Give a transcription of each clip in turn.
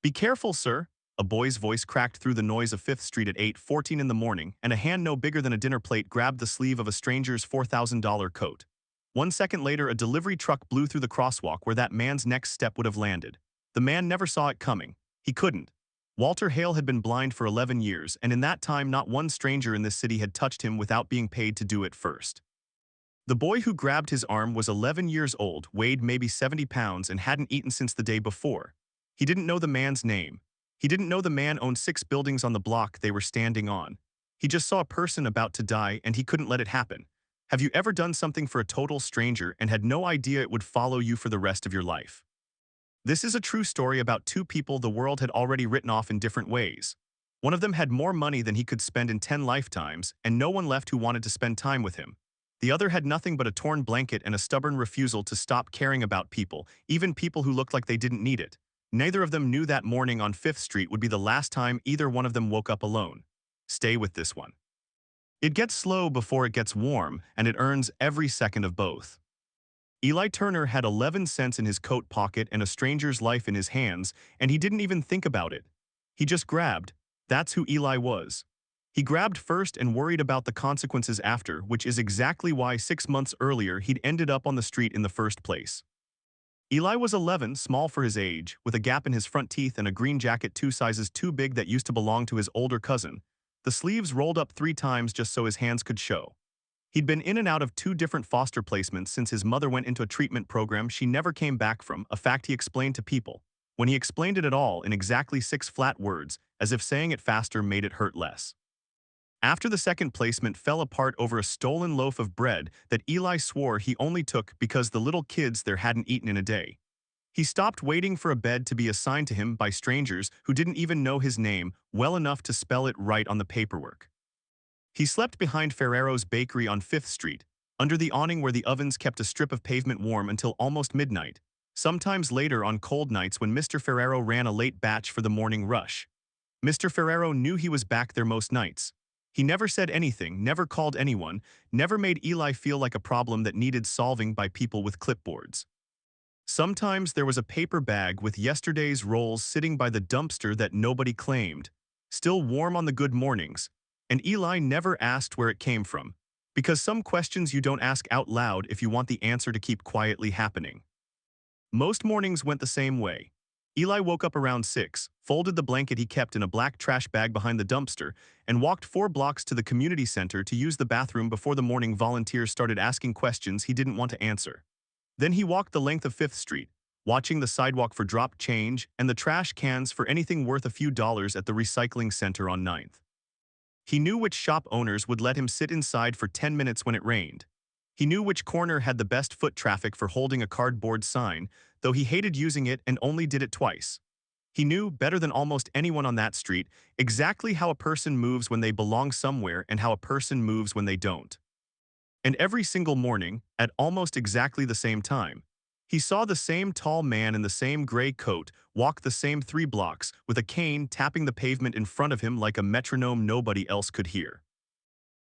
Be careful, sir. A boy's voice cracked through the noise of 5th Street at 8:14 in the morning, and a hand no bigger than a dinner plate grabbed the sleeve of a stranger's $4,000 coat. 1 second later, a delivery truck blew through the crosswalk where that man's next step would have landed. The man never saw it coming. He couldn't. Walter Hale had been blind for 11 years, and in that time not one stranger in this city had touched him without being paid to do it first. The boy who grabbed his arm was 11 years old, weighed maybe 70 pounds, and hadn't eaten since the day before. He didn't know the man's name. He didn't know the man owned 6 buildings on the block they were standing on. He just saw a person about to die, and he couldn't let it happen. Have you ever done something for a total stranger and had no idea it would follow you for the rest of your life? This is a true story about 2 people the world had already written off in different ways. One of them had more money than he could spend in 10 lifetimes, and no one left who wanted to spend time with him. The other had nothing but a torn blanket and a stubborn refusal to stop caring about people, even people who looked like they didn't need it. Neither of them knew that morning on 5th Street would be the last time either one of them woke up alone. Stay with this one. It gets slow before it gets warm, and it earns every second of both. Eli Turner had 11 cents in his coat pocket and a stranger's life in his hands, and he didn't even think about it. He just grabbed. That's who Eli was. He grabbed first and worried about the consequences after, which is exactly why 6 months earlier he'd ended up on the street in the first place. Eli was 11, small for his age, with a gap in his front teeth and a green jacket 2 sizes too big that used to belong to his older cousin. The sleeves rolled up 3 times just so his hands could show. He'd been in and out of 2 different foster placements since his mother went into a treatment program she never came back from, a fact he explained to people. When he explained it at all in exactly 6 flat words, as if saying it faster made it hurt less. After the second placement fell apart over a stolen loaf of bread that Eli swore he only took because the little kids there hadn't eaten in a day. He stopped waiting for a bed to be assigned to him by strangers who didn't even know his name well enough to spell it right on the paperwork. He slept behind Ferrero's bakery on 5th Street, under the awning where the ovens kept a strip of pavement warm until almost midnight, sometimes later on cold nights when Mr. Ferrero ran a late batch for the morning rush. Mr. Ferrero knew he was back there most nights. He never said anything, never called anyone, never made Eli feel like a problem that needed solving by people with clipboards. Sometimes there was a paper bag with yesterday's rolls sitting by the dumpster that nobody claimed, still warm on the good mornings, and Eli never asked where it came from, because some questions you don't ask out loud if you want the answer to keep quietly happening. Most mornings went the same way. Eli woke up around 6, folded the blanket he kept in a black trash bag behind the dumpster, and walked 4 blocks to the community center to use the bathroom before the morning volunteers started asking questions he didn't want to answer. Then he walked the length of 5th Street, watching the sidewalk for dropped change and the trash cans for anything worth a few dollars at the recycling center on 9th. He knew which shop owners would let him sit inside for 10 minutes when it rained. He knew which corner had the best foot traffic for holding a cardboard sign, though he hated using it and only did it twice. He knew, better than almost anyone on that street, exactly how a person moves when they belong somewhere and how a person moves when they don't. And every single morning, at almost exactly the same time, he saw the same tall man in the same gray coat walk the same 3 blocks with a cane tapping the pavement in front of him like a metronome nobody else could hear.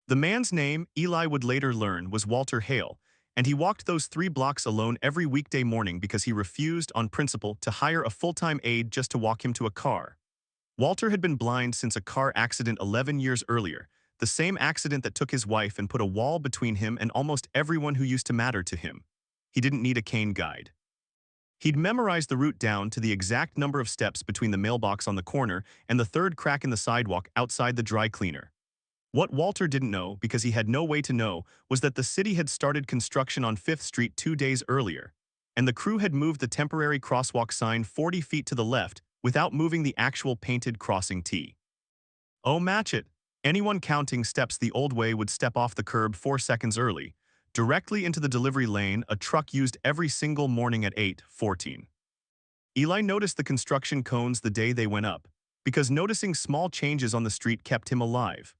The man's name, Eli would later learn, was Walter Hale, and he walked those 3 blocks alone every weekday morning because he refused, on principle, to hire a full-time aide just to walk him to a car. Walter had been blind since a car accident 11 years earlier, the same accident that took his wife and put a wall between him and almost everyone who used to matter to him. He didn't need a cane guide. He'd memorized the route down to the exact number of steps between the mailbox on the corner and the 3rd crack in the sidewalk outside the dry cleaner. What Walter didn't know, because he had no way to know, was that the city had started construction on 5th Street 2 days earlier, and the crew had moved the temporary crosswalk sign 40 feet to the left without moving the actual painted crossing T. Oh, match it. Anyone counting steps the old way would step off the curb 4 seconds early, directly into the delivery lane a truck used every single morning at 8:14. Eli noticed the construction cones the day they went up, because noticing small changes on the street kept him alive.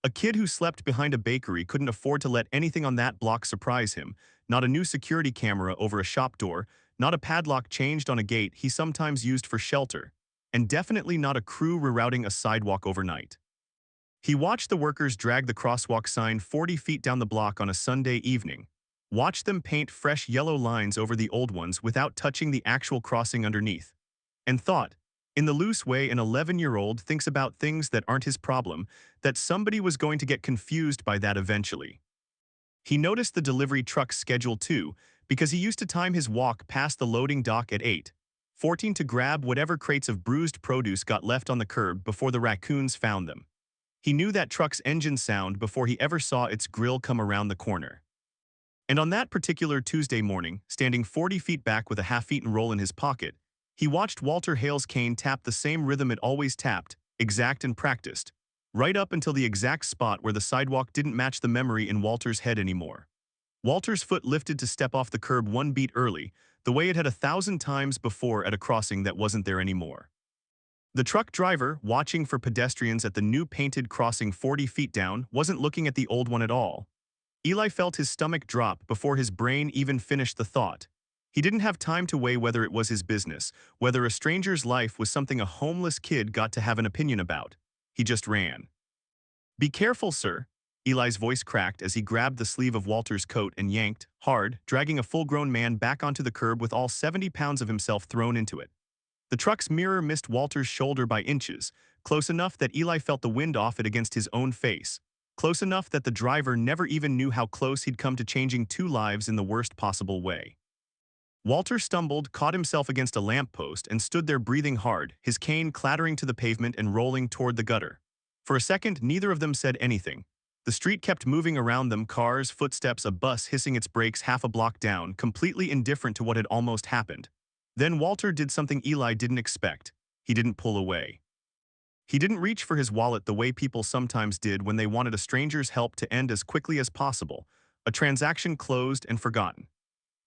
A kid who slept behind a bakery couldn't afford to let anything on that block surprise him, not a new security camera over a shop door, not a padlock changed on a gate he sometimes used for shelter, and definitely not a crew rerouting a sidewalk overnight. He watched the workers drag the crosswalk sign 40 feet down the block on a Sunday evening, watched them paint fresh yellow lines over the old ones without touching the actual crossing underneath, and thought, In the loose way an 11-year-old thinks about things that aren't his problem, that somebody was going to get confused by that eventually. He noticed the delivery truck's schedule too, because he used to time his walk past the loading dock at 8:14 to grab whatever crates of bruised produce got left on the curb before the raccoons found them. He knew that truck's engine sound before he ever saw its grill come around the corner. And on that particular Tuesday morning, standing 40 feet back with a half-eaten roll in his pocket, he watched Walter Hale's cane tap the same rhythm it always tapped, exact and practiced, right up until the exact spot where the sidewalk didn't match the memory in Walter's head anymore. Walter's foot lifted to step off the curb one beat early, the way it had 1,000 times before at a crossing that wasn't there anymore. The truck driver, watching for pedestrians at the new painted crossing 40 feet down, wasn't looking at the old one at all. Eli felt his stomach drop before his brain even finished the thought. He didn't have time to weigh whether it was his business, whether a stranger's life was something a homeless kid got to have an opinion about. He just ran. "Be careful, sir." Eli's voice cracked as he grabbed the sleeve of Walter's coat and yanked, hard, dragging a full-grown man back onto the curb with all 70 pounds of himself thrown into it. The truck's mirror missed Walter's shoulder by inches, close enough that Eli felt the wind off it against his own face, close enough that the driver never even knew how close he'd come to changing two lives in the worst possible way. Walter stumbled, caught himself against a lamppost, and stood there breathing hard, his cane clattering to the pavement and rolling toward the gutter. For a second, neither of them said anything. The street kept moving around them, cars, footsteps, a bus hissing its brakes half a block down, completely indifferent to what had almost happened. Then Walter did something Eli didn't expect. He didn't pull away. He didn't reach for his wallet the way people sometimes did when they wanted a stranger's help to end as quickly as possible, a transaction closed and forgotten.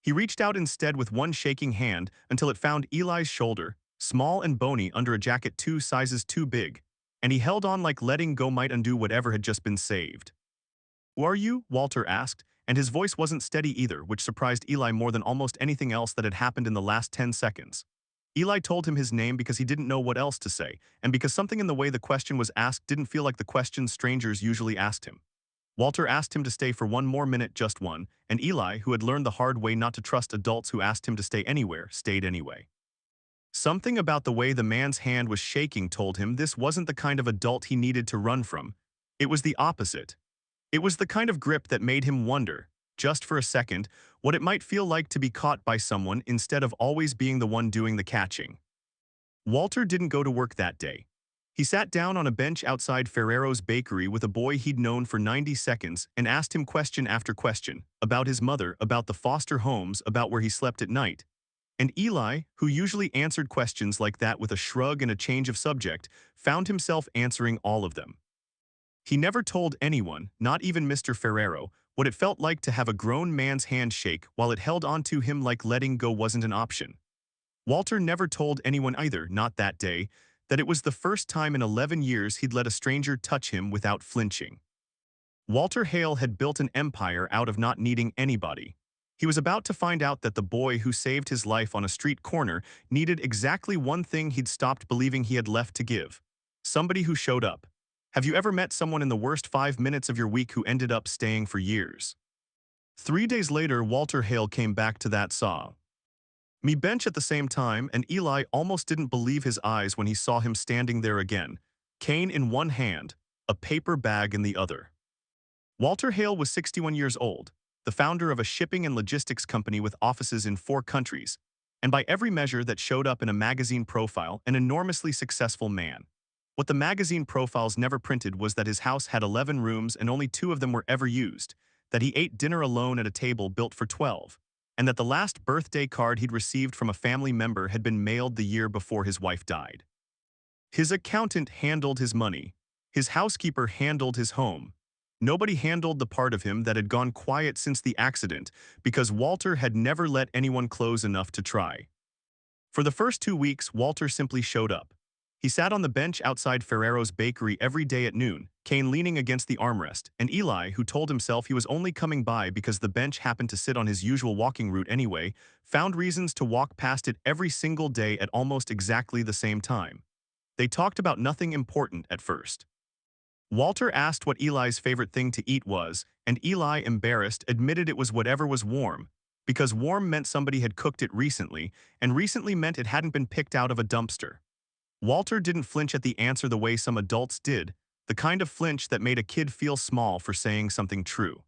He reached out instead with one shaking hand until it found Eli's shoulder, small and bony under a jacket 2 sizes too big, and he held on like letting go might undo whatever had just been saved. "Who are you?" Walter asked, and his voice wasn't steady either, which surprised Eli more than almost anything else that had happened in the last 10 seconds. Eli told him his name because he didn't know what else to say, and because something in the way the question was asked didn't feel like the questions strangers usually asked him. Walter asked him to stay for one more minute, just one, and Eli, who had learned the hard way not to trust adults who asked him to stay anywhere, stayed anyway. Something about the way the man's hand was shaking told him this wasn't the kind of adult he needed to run from. It was the opposite. It was the kind of grip that made him wonder, just for a second, what it might feel like to be caught by someone instead of always being the one doing the catching. Walter didn't go to work that day. He sat down on a bench outside Ferrero's bakery with a boy he'd known for 90 seconds and asked him question after question, about his mother, about the foster homes, about where he slept at night. And Eli, who usually answered questions like that with a shrug and a change of subject, found himself answering all of them. He never told anyone, not even Mr. Ferrero, what it felt like to have a grown man's hand shake while it held onto him like letting go wasn't an option. Walter never told anyone either, not that day, that it was the first time in 11 years he'd let a stranger touch him without flinching. Walter Hale had built an empire out of not needing anybody. He was about to find out that the boy who saved his life on a street corner needed exactly one thing he'd stopped believing he had left to give. Somebody who showed up. Have you ever met someone in the worst 5 minutes of your week who ended up staying for years? 3 days later, Walter Hale came back to that saw me bench at the same time, and Eli almost didn't believe his eyes when he saw him standing there again, cane in one hand, a paper bag in the other. Walter Hale was 61 years old, the founder of a shipping and logistics company with offices in 4 countries, and by every measure that showed up in a magazine profile, an enormously successful man. What the magazine profiles never printed was that his house had 11 rooms and only 2 of them were ever used, that he ate dinner alone at a table built for 12, and that the last birthday card he'd received from a family member had been mailed the year before his wife died. His accountant handled his money. His housekeeper handled his home. Nobody handled the part of him that had gone quiet since the accident because Walter had never let anyone close enough to try. For the first 2 weeks, Walter simply showed up. He sat on the bench outside Ferrero's bakery every day at noon, cane leaning against the armrest, and Eli, who told himself he was only coming by because the bench happened to sit on his usual walking route anyway, found reasons to walk past it every single day at almost exactly the same time. They talked about nothing important at first. Walter asked what Eli's favorite thing to eat was, and Eli, embarrassed, admitted it was whatever was warm, because warm meant somebody had cooked it recently, and recently meant it hadn't been picked out of a dumpster. Walter didn't flinch at the answer the way some adults did, the kind of flinch that made a kid feel small for saying something true.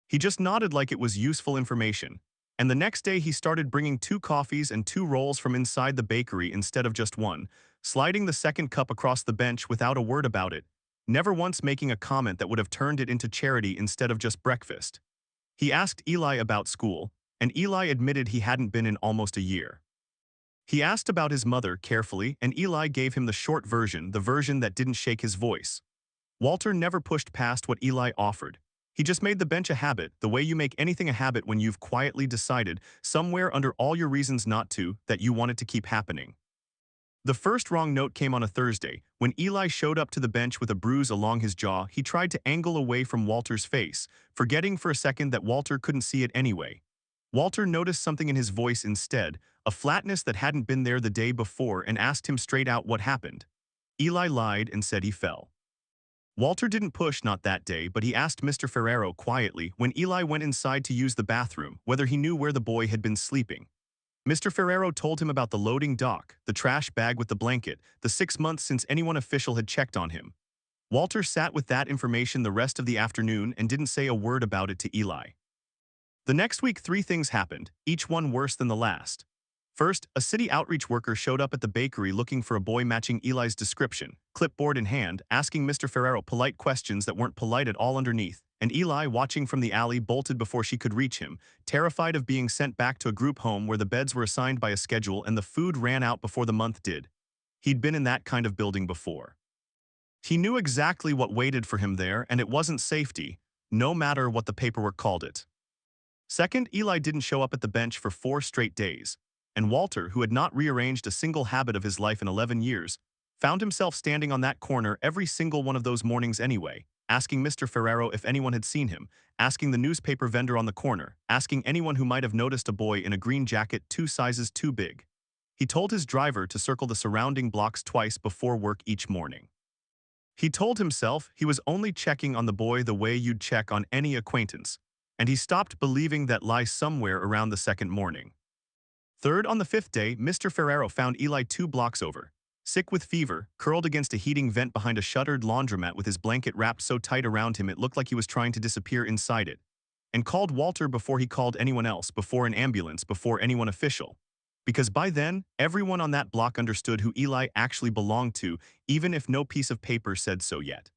He just nodded like it was useful information, and the next day he started bringing 2 coffees and 2 rolls from inside the bakery instead of just one, sliding the second cup across the bench without a word about it, never once making a comment that would have turned it into charity instead of just breakfast. He asked Eli about school, and Eli admitted he hadn't been in almost a year. He asked about his mother carefully, and Eli gave him the short version, the version that didn't shake his voice. Walter never pushed past what Eli offered. He just made the bench a habit, the way you make anything a habit when you've quietly decided, somewhere under all your reasons not to, that you want it to keep happening. The first wrong note came on a Thursday. When Eli showed up to the bench with a bruise along his jaw, he tried to angle away from Walter's face, forgetting for a second that Walter couldn't see it anyway. Walter noticed something in his voice instead, a flatness that hadn't been there the day before, and asked him straight out what happened. Eli lied and said he fell. Walter didn't push, not that day, but he asked Mr. Ferrero quietly when Eli went inside to use the bathroom whether he knew where the boy had been sleeping. Mr. Ferrero told him about the loading dock, the trash bag with the blanket, the 6 months since anyone official had checked on him. Walter sat with that information the rest of the afternoon and didn't say a word about it to Eli. The next week 3 things happened, each one worse than the last. First, a city outreach worker showed up at the bakery looking for a boy matching Eli's description, clipboard in hand, asking Mr. Ferrero polite questions that weren't polite at all underneath, and Eli, watching from the alley, bolted before she could reach him, terrified of being sent back to a group home where the beds were assigned by a schedule and the food ran out before the month did. He'd been in that kind of building before. He knew exactly what waited for him there, and it wasn't safety, no matter what the paperwork called it. Second, Eli didn't show up at the bench for 4 straight days. And Walter, who had not rearranged a single habit of his life in 11 years, found himself standing on that corner every single one of those mornings anyway, asking Mr. Ferrero if anyone had seen him, asking the newspaper vendor on the corner, asking anyone who might have noticed a boy in a green jacket 2 sizes too big. He told his driver to circle the surrounding blocks twice before work each morning. He told himself he was only checking on the boy the way you'd check on any acquaintance, and he stopped believing that lie somewhere around the second morning. Third, on the 5th day, Mr. Ferrero found Eli 2 blocks over, sick with fever, curled against a heating vent behind a shuttered laundromat with his blanket wrapped so tight around him it looked like he was trying to disappear inside it, and called Walter before he called anyone else, before an ambulance, before anyone official. Because by then, everyone on that block understood who Eli actually belonged to, even if no piece of paper said so yet.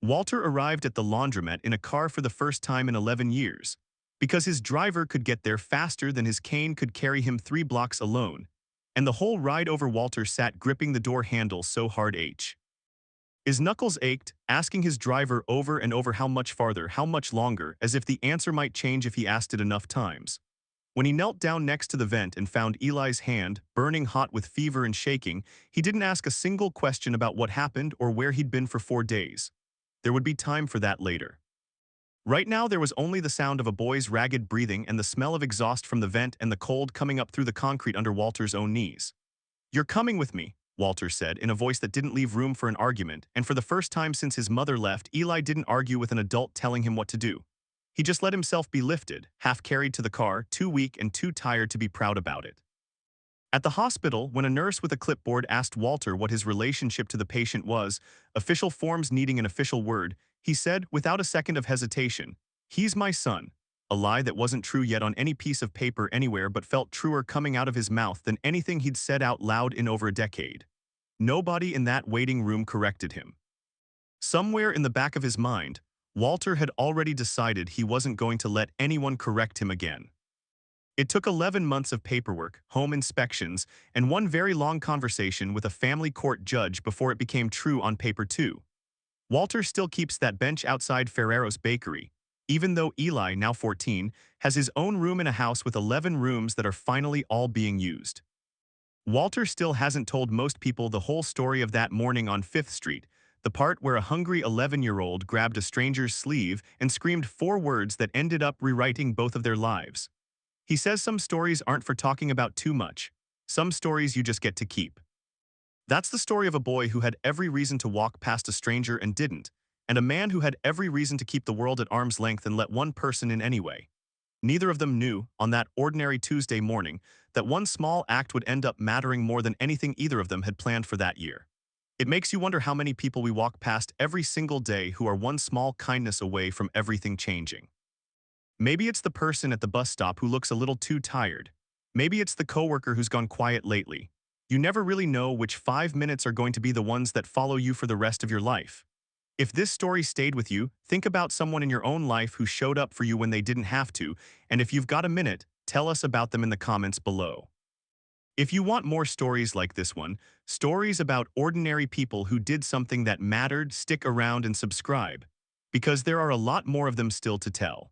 Walter arrived at the laundromat in a car for the first time in 11 years. Because his driver could get there faster than his cane could carry him 3 blocks alone, and the whole ride over Walter sat gripping the door handle so hard his knuckles ached, asking his driver over and over how much farther, how much longer, as if the answer might change if he asked it enough times. When he knelt down next to the vent and found Eli's hand, burning hot with fever and shaking, he didn't ask a single question about what happened or where he'd been for 4 days. There would be time for that later. Right now there was only the sound of a boy's ragged breathing and the smell of exhaust from the vent and the cold coming up through the concrete under Walter's own knees. "You're coming with me," Walter said, in a voice that didn't leave room for an argument, and for the first time since his mother left, Eli didn't argue with an adult telling him what to do. He just let himself be lifted, half carried to the car, too weak and too tired to be proud about it. At the hospital, when a nurse with a clipboard asked Walter what his relationship to the patient was, official forms needing an official word, he said, without a second of hesitation, "He's my son," a lie that wasn't true yet on any piece of paper anywhere but felt truer coming out of his mouth than anything he'd said out loud in over a decade. Nobody in that waiting room corrected him. Somewhere in the back of his mind, Walter had already decided he wasn't going to let anyone correct him again. It took 11 months of paperwork, home inspections, and one very long conversation with a family court judge before it became true on paper too. Walter still keeps that bench outside Ferrero's bakery, even though Eli, now 14, has his own room in a house with 11 rooms that are finally all being used. Walter still hasn't told most people the whole story of that morning on 5th Street, the part where a hungry 11-year-old grabbed a stranger's sleeve and screamed 4 words that ended up rewriting both of their lives. He says some stories aren't for talking about too much. Some stories you just get to keep. That's the story of a boy who had every reason to walk past a stranger and didn't, and a man who had every reason to keep the world at arm's length and let one person in anyway. Neither of them knew, on that ordinary Tuesday morning, that one small act would end up mattering more than anything either of them had planned for that year. It makes you wonder how many people we walk past every single day who are one small kindness away from everything changing. Maybe it's the person at the bus stop who looks a little too tired. Maybe it's the coworker who's gone quiet lately. You never really know which 5 minutes are going to be the ones that follow you for the rest of your life. If this story stayed with you, think about someone in your own life who showed up for you when they didn't have to, and if you've got a minute, tell us about them in the comments below. If you want more stories like this one, stories about ordinary people who did something that mattered, stick around and subscribe, because there are a lot more of them still to tell.